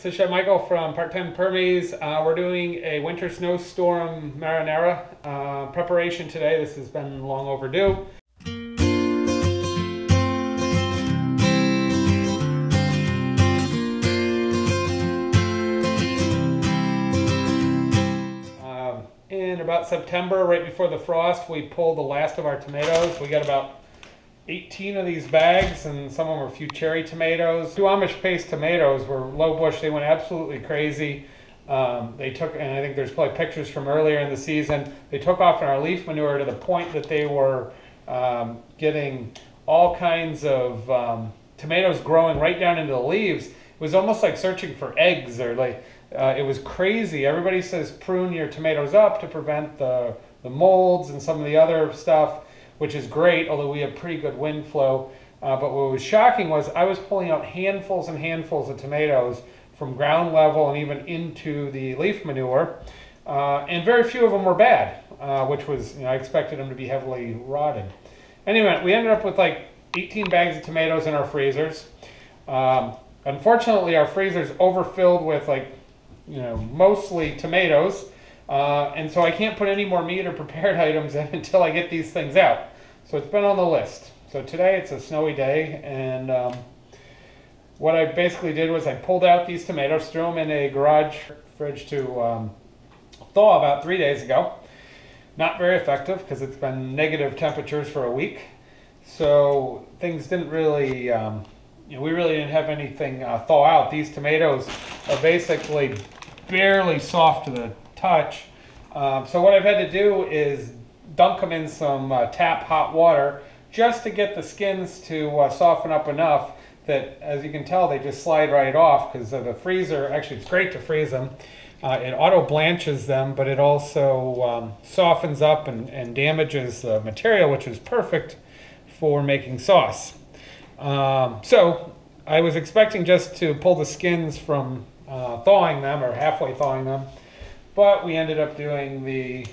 This is Chef Michael from Part-Time Permies. We're doing a winter snowstorm marinara preparation today. This has been long overdue. In about September, right before the frost, we pulled the last of our tomatoes. We got about 18 of these bags, and some of them were a few cherry tomatoes. Two Amish paste tomatoes were low bush. They went absolutely crazy. They took, and I think there's probably pictures from earlier in the season, they took off in our leaf manure to the point that they were getting all kinds of tomatoes growing right down into the leaves. It was almost like searching for eggs, or like, it was crazy. Everybody says prune your tomatoes up to prevent the molds and some of the other stuff, which is great, although we have pretty good wind flow. But what was shocking was I was pulling out handfuls and handfuls of tomatoes from ground level and even into the leaf manure, and very few of them were bad, which was, I expected them to be heavily rotted. Anyway, we ended up with like 18 bags of tomatoes in our freezers. Unfortunately, our freezer's overfilled with mostly tomatoes. And so I can't put any more meat or prepared items in until I get these things out. So it's been on the list. So today it's a snowy day, and what I basically did was I pulled out these tomatoes, threw them in a garage fridge to thaw about 3 days ago. Not very effective because it's been negative temperatures for a week. So things didn't really, we really didn't have anything thaw out. These tomatoes are basically barely soft to the touch. So what I've had to do is dunk them in some tap hot water just to get the skins to soften up enough that, as you can tell, they just slide right off because the freezer, actually it's great to freeze them. It auto blanches them, but it also softens up and damages the material, which is perfect for making sauce. So I was expecting just to pull the skins from thawing them, or halfway thawing them, but we ended up doing the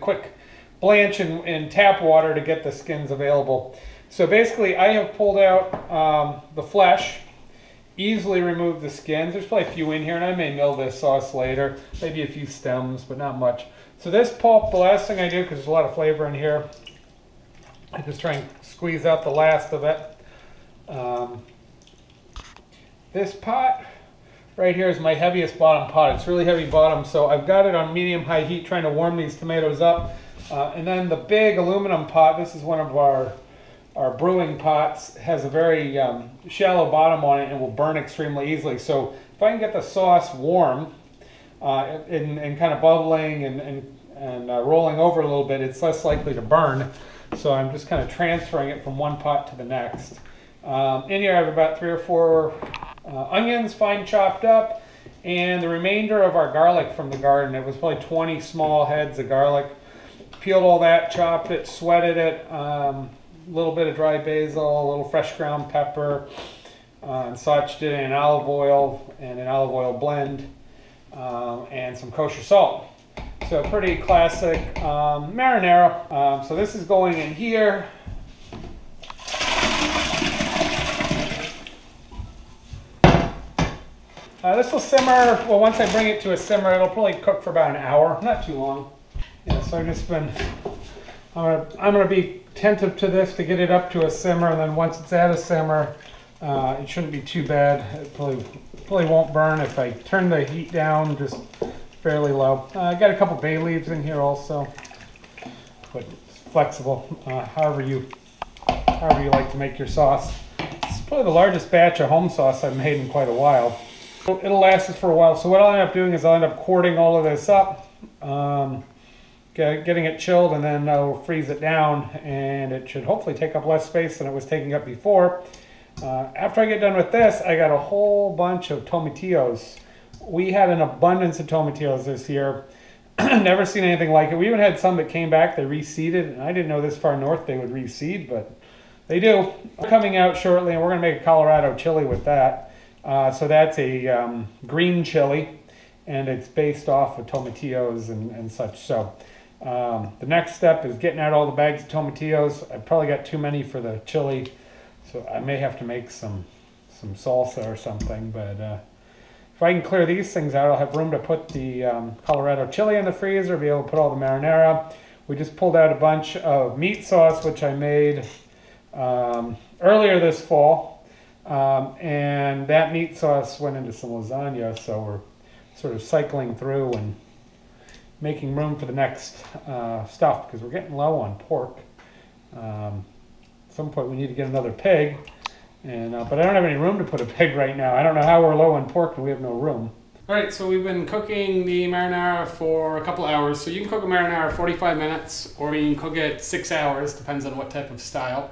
quick blanch in tap water to get the skins available. So basically I have pulled out the flesh, easily removed the skins. There's probably a few in here, and I may mill this sauce later, maybe a few stems, but not much. So this pulp, the last thing I do, because there's a lot of flavor in here, I just try and squeeze out the last of it. This pot right here is my heaviest bottom pot. It's really heavy bottom, so I've got it on medium-high heat trying to warm these tomatoes up. And then the big aluminum pot, this is one of our brewing pots, has a very shallow bottom on it and will burn extremely easily. So if I can get the sauce warm and kind of bubbling and rolling over a little bit, it's less likely to burn. So I'm just kind of transferring it from one pot to the next. In here I have about 3 or 4 onions, fine chopped up, and the remainder of our garlic from the garden. It was probably 20 small heads of garlic. Peeled all that, chopped it, sweated it, a little bit of dry basil, a little fresh ground pepper, and such. Did it in olive oil and an olive oil blend, and some kosher salt. So pretty classic marinara. So this is going in here. This will simmer, well, once I bring it to a simmer, it'll probably cook for about an hour, not too long. Yeah, so I've just been, I'm gonna be attentive to this to get it up to a simmer, and then once it's at a simmer, it shouldn't be too bad. It probably won't burn if I turn the heat down just fairly low. I got a couple bay leaves in here also, but it's flexible, however you like to make your sauce. It's probably the largest batch of home sauce I've made in quite a while. It'll last us for a while. So what I'll end up doing is I'll end up quarting all of this up, getting it chilled, and then I'll freeze it down, and it should hopefully take up less space than it was taking up before. After I get done with this, I got a whole bunch of tomatillos. We had an abundance of tomatillos this year. Never seen anything like it. We even had some that came back, they reseeded, and I didn't know this far north they would reseed, but they do. Coming out shortly, and we're gonna make a Colorado chili with that. So that's a green chili, and it's based off of tomatillos and such. So the next step is getting out all the bags of tomatillos. I probably got too many for the chili, so I may have to make some salsa or something, but if I can clear these things out, I'll have room to put the Colorado chili in the freezer, be able to put all the marinara. We just pulled out a bunch of meat sauce, which I made earlier this fall. And that meat sauce went into some lasagna, so we're sort of cycling through and making room for the next stuff, because we're getting low on pork. At some point we need to get another pig, and but I don't have any room to put a pig right now. I don't know how we're low on pork and we have no room. Alright, so we've been cooking the marinara for a couple hours. So you can cook a marinara 45 minutes, or you can cook it 6 hours, depends on what type of style.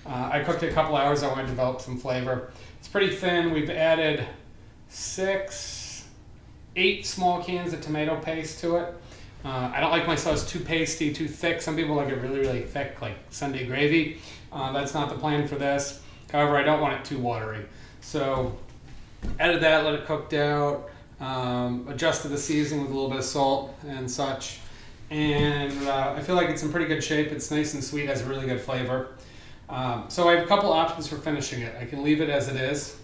I cooked it a couple hours, I want to develop some flavor. It's pretty thin. We've added 8 small cans of tomato paste to it. I don't like my sauce too pasty, too thick. Some people like it really, really thick, like Sunday gravy. That's not the plan for this. However, I don't want it too watery. So, added that, let it cook out, adjusted the seasoning with a little bit of salt and such. And I feel like it's in pretty good shape. It's nice and sweet, has a really good flavor. So I have a couple options for finishing it. I can leave it as it is.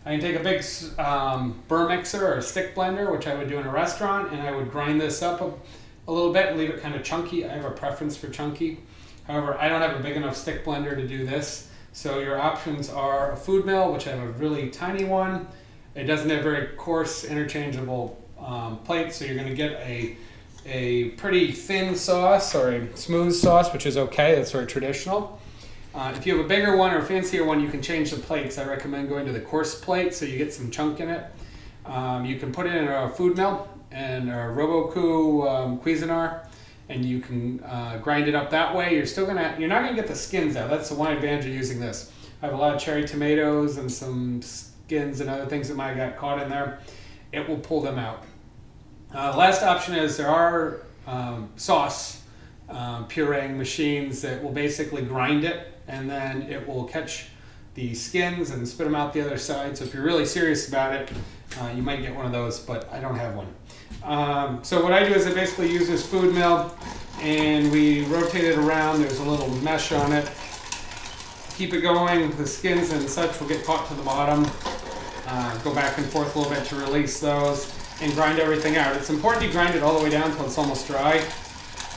I can take a big burr mixer or a stick blender, which I would do in a restaurant, and I would grind this up a little bit and leave it kind of chunky. I have a preference for chunky. However, I don't have a big enough stick blender to do this. So your options are a food mill, which I have a really tiny one. It doesn't have very coarse interchangeable plates, so you're going to get a pretty thin sauce or a smooth sauce, which is okay. That's very traditional. If you have a bigger one or a fancier one, you can change the plates. I recommend going to the coarse plate so you get some chunk in it. You can put it in a food mill and a Robocoo Cuisinart, and you can grind it up that way. You're not gonna get the skins out. That's the one advantage of using this. I have a lot of cherry tomatoes and some skins and other things that might have got caught in there. It will pull them out. Last option is there are sauce pureeing machines that will basically grind it, and then it will catch the skins and spit them out the other side. So if you're really serious about it, you might get one of those, but I don't have one. So what I do is I basically use this food mill, and we rotate it around. There's a little mesh on it. Keep it going. The skins and such will get caught to the bottom. Go back and forth a little bit to release those, and grind everything out. It's important you grind it all the way down until it's almost dry,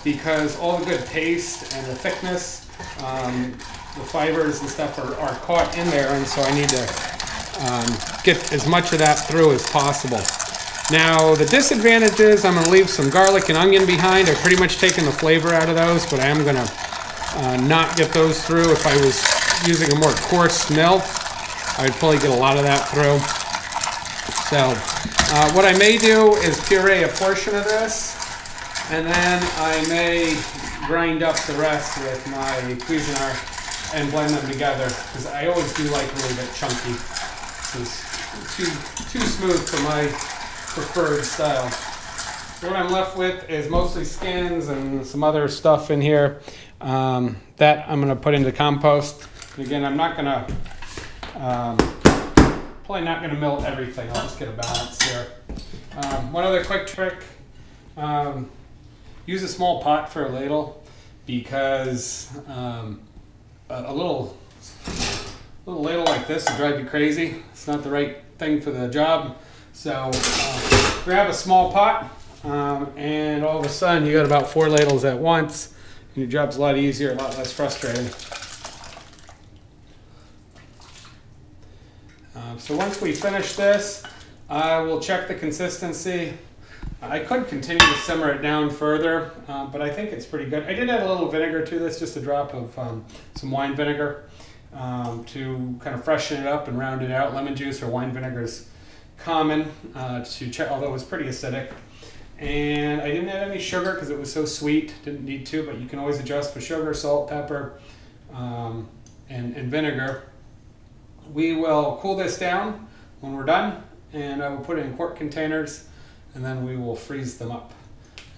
because all the good taste and the thickness, the fibers and stuff are caught in there, and so I need to get as much of that through as possible. Now the disadvantage is I'm going to leave some garlic and onion behind. I've pretty much taken the flavor out of those, but I am going to not get those through. If I was using a more coarse mill, I would probably get a lot of that through. So what I may do is puree a portion of this, and then I may grind up the rest with my Cuisinart and blend them together, because I always do like a little bit chunky. This is too smooth for my preferred style. What I'm left with is mostly skins and some other stuff in here that I'm going to put into compost. And again, I'm not going to, probably not going to mill everything. I'll just get a balance here. One other quick trick. Use a small pot for a ladle, because a little ladle like this will drive you crazy. It's not the right thing for the job. So grab a small pot, and all of a sudden you got about 4 ladles at once, and your job's a lot easier, a lot less frustrating. So once we finish this, I will check the consistency. I could continue to simmer it down further, but I think it's pretty good. I did add a little vinegar to this, just a drop of some wine vinegar to kind of freshen it up and round it out. Lemon juice or wine vinegar is common to check, although it was pretty acidic. And I didn't add any sugar because it was so sweet, didn't need to, but you can always adjust for sugar, salt, pepper, and vinegar. We will cool this down when we're done, and I will put it in quart containers, and then we will freeze them up.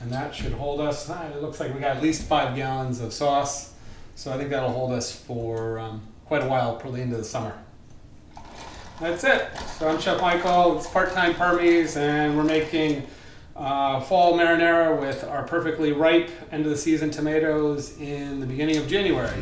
And that should hold us, it looks like we got at least 5 gallons of sauce, so I think that'll hold us for quite a while, probably into the summer. That's it. So I'm Chef Michael, it's Part-Time Permies, and we're making fall marinara with our perfectly ripe end of the season tomatoes in the beginning of January.